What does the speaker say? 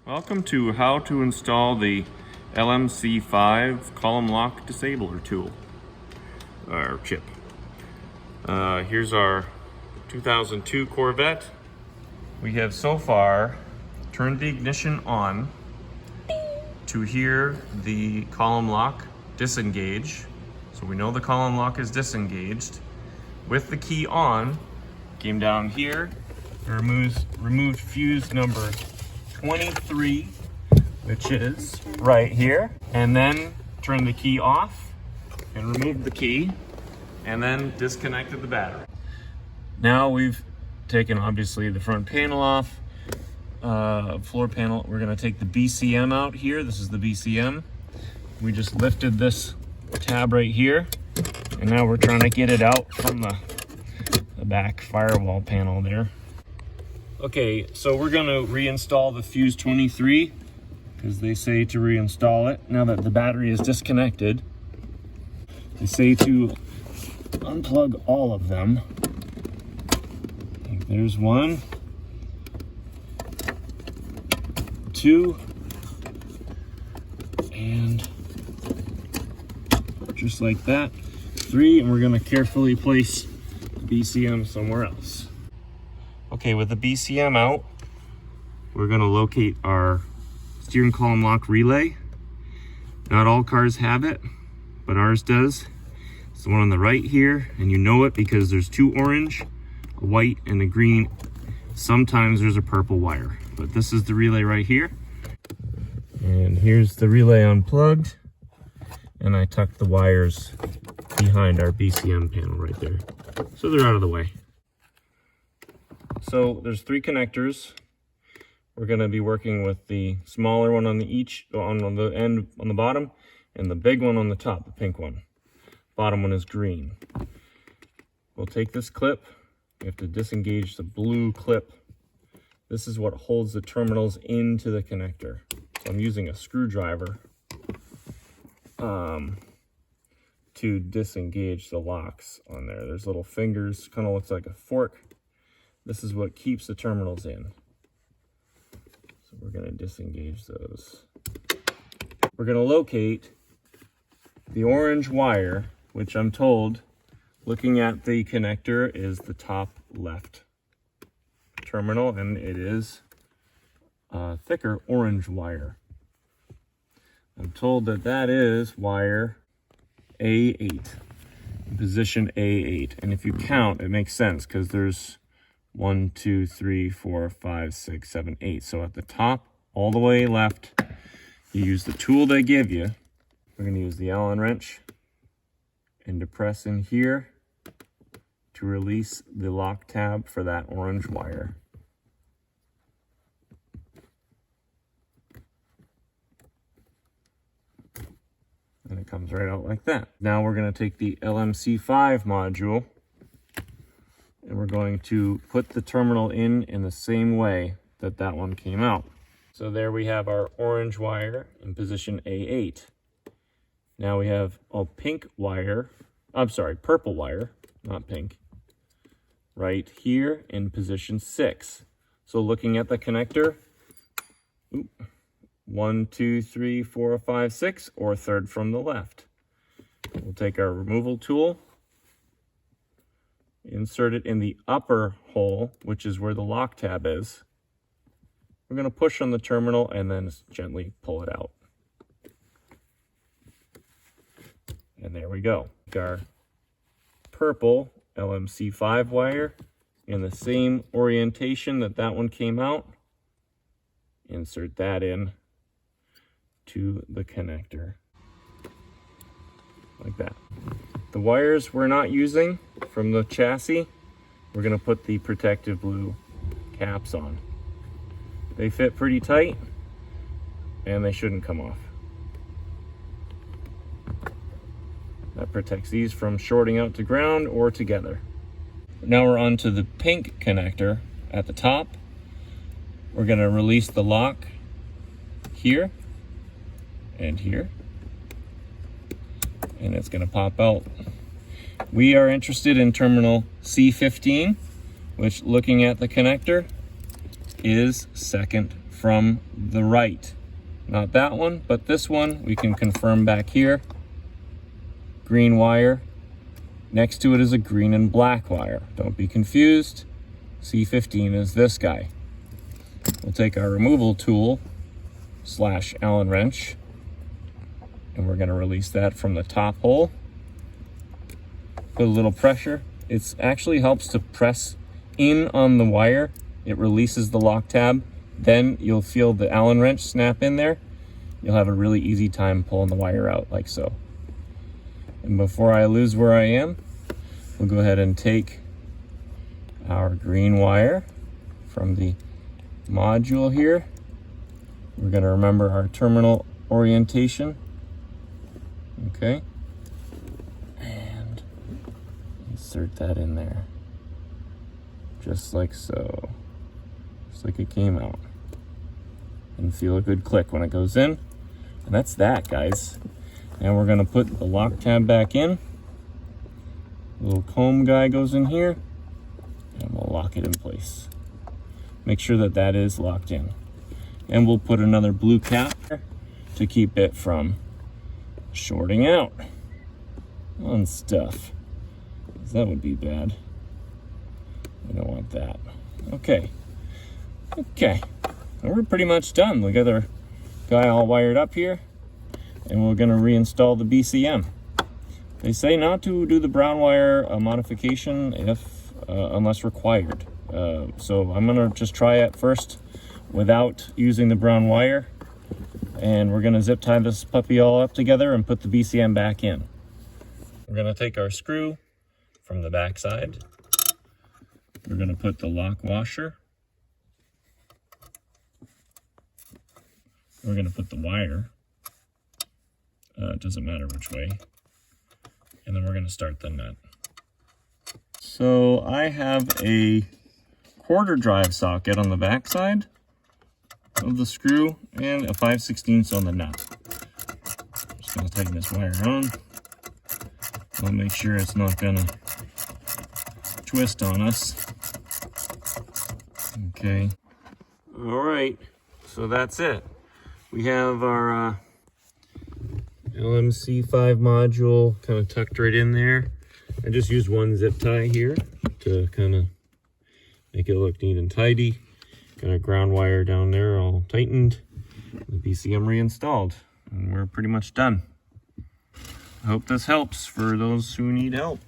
Welcome to how to install the C5 column lock disabler tool, or chip. Here's our 2002 Corvette. We have so far turned the ignition on to hear the column lock disengage. So we know the column lock is disengaged. With the key on, came down here, removed fuse number 23, which is right here, and then turned the key off and removed the key and then disconnected the battery. Now we've taken obviously the front panel off, floor panel. We're going to take the BCM out here. This is the BCM. We just lifted this tab right here, and now we're trying to get it out from the back firewall panel there. Okay, so we're going to reinstall the fuse 23 because they say to reinstall it now that the battery is disconnected. They say to unplug all of them. I think there's one, two, and just like that, three, and we're going to carefully place the BCM somewhere else. Okay, with the BCM out, we're going to locate our steering column lock relay. Not all cars have it, but ours does. It's the one on the right here, and you know it because there's two orange, a white, and a green. Sometimes there's a purple wire, but this is the relay right here. And here's the relay unplugged, and I tucked the wires behind our BCM panel right there, so they're out of the way. So there's three connectors. We're going to be working with the smaller one on the end on the bottom, and the big one on the top, the pink one. Bottom one is green. We'll take this clip. We have to disengage the blue clip. This is what holds the terminals into the connector. So I'm using a screwdriver to disengage the locks on there. There's little fingers, kind of looks like a fork. This is what keeps the terminals in. So we're going to disengage those. We're going to locate the orange wire, which I'm told, looking at the connector, is the top left terminal, and it is a thicker orange wire. I'm told that that is wire A8, position A8. And if you count, it makes sense because there's 1, 2, 3, 4, 5, 6, 7, 8. So at the top, all the way left, you use the tool they give you. We're going to use the Allen wrench and depress in here to release the lock tab for that orange wire. And it comes right out like that. Now we're going to take the C5 module, and we're going to put the terminal in the same way that that one came out. So there we have our orange wire in position A8. Now we have a purple wire, not pink, right here in position 6. So looking at the connector, 1, 2, 3, 4, 5, 6, or third from the left. We'll take our removal tool, insert it in the upper hole, which is where the lock tab is. We're going to push on the terminal and then gently pull it out. And there we go. Our purple C5 wire in the same orientation that that one came out. Insert that in to the connector like that. The wires we're not using from the chassis, we're going to put the protective blue caps on. They fit pretty tight and they shouldn't come off. That protects these from shorting out to ground or together. Now we're on to the pink connector at the top. We're going to release the lock here and here, and it's going to pop out. We are interested in terminal C15, which, looking at the connector, is second from the right. Not that one, but this one we can confirm back here. Green wire. Next to it is a green and black wire. Don't be confused. C15 is this guy. We'll take our removal tool / Allen wrench, and we're going to release that from the top hole. Put a little pressure. It actually helps to press in on the wire. It releases the lock tab. Then you'll feel the Allen wrench snap in there. You'll have a really easy time pulling the wire out like so. And before I lose where I am, we'll go ahead and take our green wire from the module here. We're going to remember our terminal orientation. Okay. And insert that in there. Just like so. Just like it came out. And feel a good click when it goes in. And that's that, guys. Now we're going to put the lock tab back in. The little comb guy goes in here. And we'll lock it in place. Make sure that that is locked in. And we'll put another blue cap to keep it from shorting out on stuff. That would be bad. We don't want that. Okay. Okay. And we're pretty much done. We got our guy all wired up here. And we're going to reinstall the BCM. They say not to do the brown wire modification unless required. So I'm going to just try it first without using the brown wire. And we're going to zip tie this puppy all up together and put the BCM back in. We're going to take our screw from the back side. We're going to put the lock washer. We're going to put the wire. It doesn't matter which way. And then we're going to start the nut. So I have a quarter drive socket on the back side of the screw and a 5/16 on the nut. Just going to tighten this wire on. We'll make sure it's not going to twist on us. Okay. All right. So that's it. We have our LMC5 module kind of tucked right in there. I just used one zip tie here to kind of make it look neat and tidy. Got a ground wire down there all tightened. The BCM reinstalled. And we're pretty much done. I hope this helps for those who need help.